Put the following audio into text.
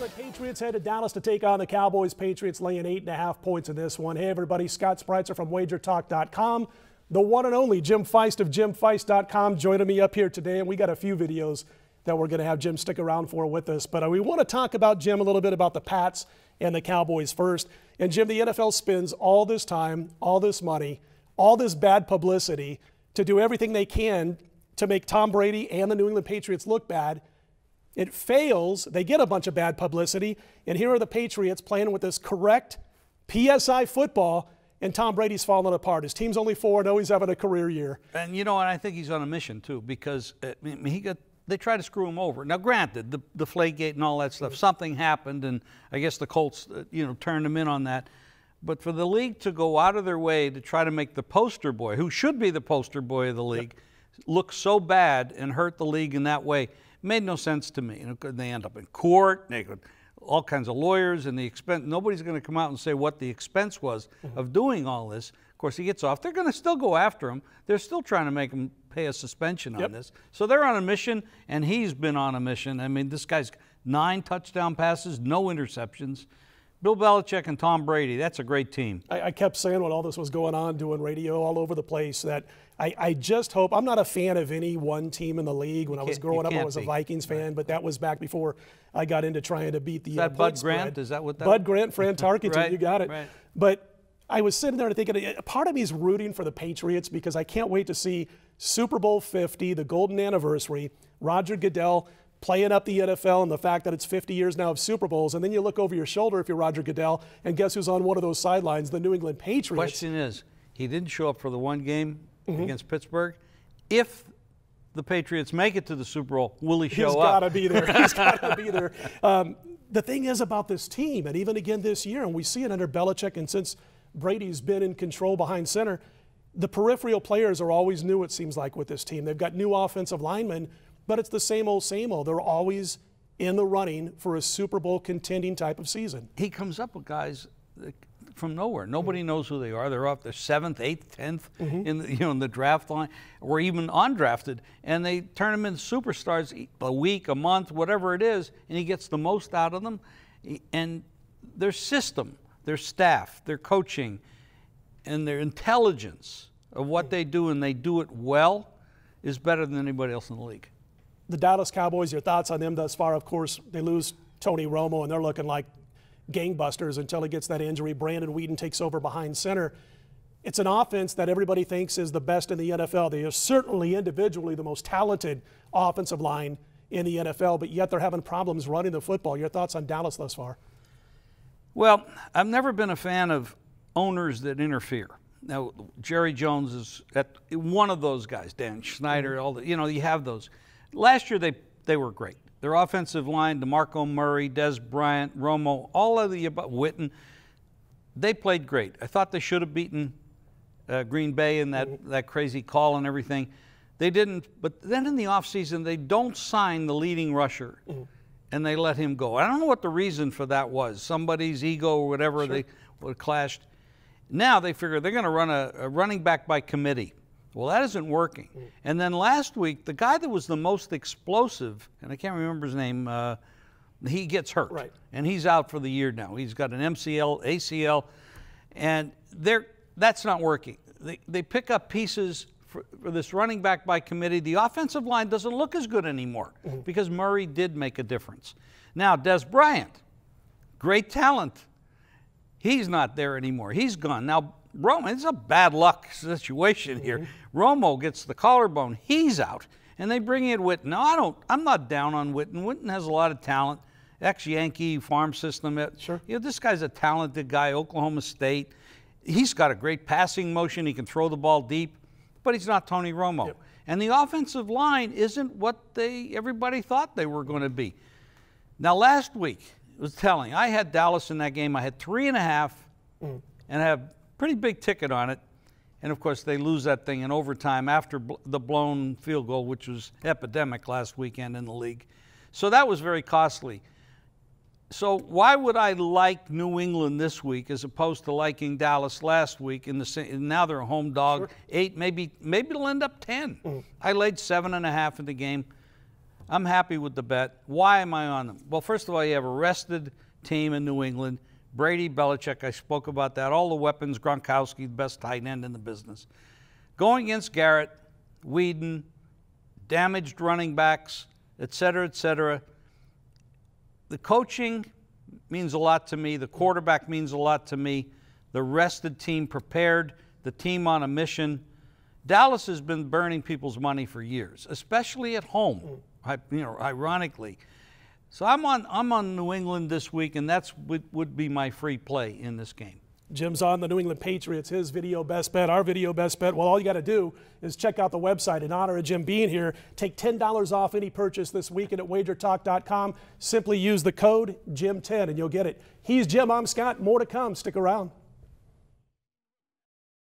The Patriots head to Dallas to take on the Cowboys. Patriots laying 8.5 points in this one. Hey, everybody, Scott Spreitzer from WagerTalk.com. The one and only Jim Feist of JimFeist.com joining me up here today, and we got a few videos that we're going to have Jim stick around for with us. But we want to talk about, Jim, a little bit about the Pats and the Cowboys first. And, Jim, the NFL spends all this time, all this money, all this bad publicity to do everything they can to make Tom Brady and the New England Patriots look bad. It fails. They get a bunch of bad publicity. And here are the Patriots playing with this correct PSI football, and Tom Brady's falling apart. His team's only 4-0. He's having a career year. And, you know, and I think he's on a mission, too, because they try to screw him over. Now, granted, the Deflategate and all that stuff, something happened, and I guess the Colts, turned him in on that. But for the league to go out of their way to try to make the poster boy, who should be the poster boy of the league, look so bad and hurt the league in that way, made no sense to me. They end up in court, they got all kinds of lawyers, and the expense. Nobody's going to come out and say what the expense was of doing all this. Of course, he gets off. They're going to still go after him. They're still trying to make him pay a suspension on this. So they're on a mission, and he's been on a mission. I mean, this guy's 9 touchdown passes, no interceptions. Bill Belichick and Tom Brady, that's a great team. I kept saying when all this was going on, doing radio all over the place, that I just hope – I'm not a fan of any one team in the league. When I was growing up, I was a Vikings fan, but that was back before I got into trying to beat the Is that Bud Grant? Is that what that Bud Grant, Fran Tarkenton, right, you got it. Right. But I was sitting there thinking, part of me is rooting for the Patriots because I can't wait to see Super Bowl 50, the golden anniversary, Roger Goodell – playing up the NFL and the fact that it's 50 years now of Super Bowls, and then you look over your shoulder if you're Roger Goodell, and guess who's on one of those sidelines? The New England Patriots. Question is, he didn't show up for the one game against Pittsburgh. If the Patriots make it to the Super Bowl, will he show up? He's got to be there. He's got to be there. The thing is about this team, and even again this year, and we see it under Belichick, and since Brady's been in control behind center, the peripheral players are always new, it seems like, with this team. They've got new offensive linemen, but it's the same old, same old. They're always in the running for a Super Bowl contending type of season. He comes up with guys from nowhere. Nobody knows who they are. They're off their 7th, 8th, 10th in the draft line, or even undrafted, and they turn them into superstars a week, a month, whatever it is, and he gets the most out of them. And their system, their staff, their coaching, and their intelligence of what they do, and they do it well, is better than anybody else in the league. The Dallas Cowboys, your thoughts on them thus far? Of course, they lose Tony Romo, and they're looking like gangbusters until he gets that injury. Brandon Whedon takes over behind center. It's an offense that everybody thinks is the best in the NFL. They are certainly individually the most talented offensive line in the NFL, but yet they're having problems running the football. Your thoughts on Dallas thus far? Well, I've never been a fan of owners that interfere. Now, Jerry Jones is one of those guys, Dan Snyder, all the, you have those. Last year, they were great. Their offensive line, DeMarco Murray, Des Bryant, Romo, all of the above, Witten, they played great. I thought they should have beaten Green Bay in that crazy call and everything. They didn't. But then in the offseason, they don't sign the leading rusher, and they let him go. I don't know what the reason for that was. Somebody's ego or whatever, they clashed. Now they figure they're going to run a running back by committee. Well, that isn't working. And then last week, the guy that was the most explosive, and I can't remember his name, he gets hurt. Right. And he's out for the year now. He's got an MCL, ACL, and that's not working. They pick up pieces for this running back by committee. The offensive line doesn't look as good anymore because Murray did make a difference. Now, Des Bryant, great talent. He's not there anymore. He's gone. Now, Romo, it's a bad luck situation here. Romo gets the collarbone. He's out. And they bring in Witten. Now, I'm not down on Witten. Witten has a lot of talent. Ex-Yankee farm system. Sure. This guy's a talented guy, Oklahoma State. He's got a great passing motion. He can throw the ball deep. But he's not Tony Romo. Yep. And the offensive line isn't what everybody thought they were going to be. Now, last week, it was telling. I had Dallas in that game. I had 3.5 and I have pretty big ticket on it. And, of course, they lose that thing in overtime after the blown field goal, which was epidemic last weekend in the league. So that was very costly. So why would I like New England this week as opposed to liking Dallas last week? And now they're a home dog, 8, maybe it'll end up 10. I laid 7.5 in the game. I'm happy with the bet. Why am I on them? Well, first of all, you have a rested team in New England. Brady, Belichick, I spoke about that. All the weapons, Gronkowski, the best tight end in the business. Going against Garrett, Whedon, damaged running backs, et cetera, the coaching means a lot to me. The quarterback means a lot to me. The rested team prepared, the team on a mission. Dallas has been burning people's money for years, especially at home, ironically. So I'm on New England this week, and that's would be my free play in this game. Jim's on the New England Patriots, his video best bet, our video best bet. Well, all you got to do is check out the website in honor of Jim being here. Take $10 off any purchase this weekend at wagertalk.com. Simply use the code JIM10 and you'll get it. He's Jim, I'm Scott. More to come. Stick around.